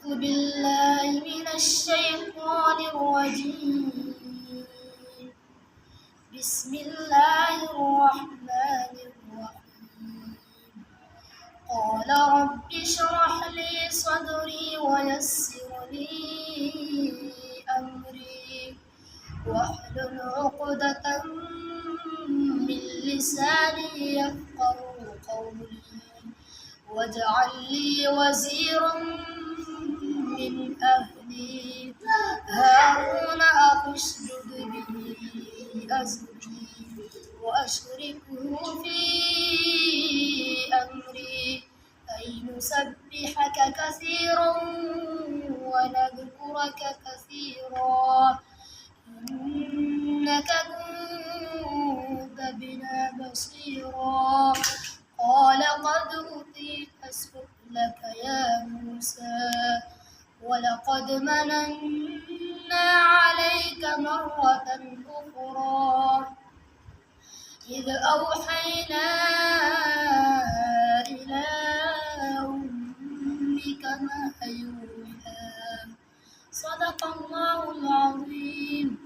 بالله من الشيطان الرجيم. بسم الله الرحمن الرحيم. قال رب اشرح لي صدري ويسر لي أمري واحلل عقدة من لساني يفقهوا قولي واجعل لي وزيرا من أهلي هارون أشدد به أزري وأشركه في أمري كي نسبحك كثيرا ونذكرك كثيرا إنك كنت بنا بصيرا. قال قد أوتيت سؤلك يا موسى ولقد مننا عليك مرة أخرى إذ أوحينا إلى أمك ما يوحى. صدق الله العظيم.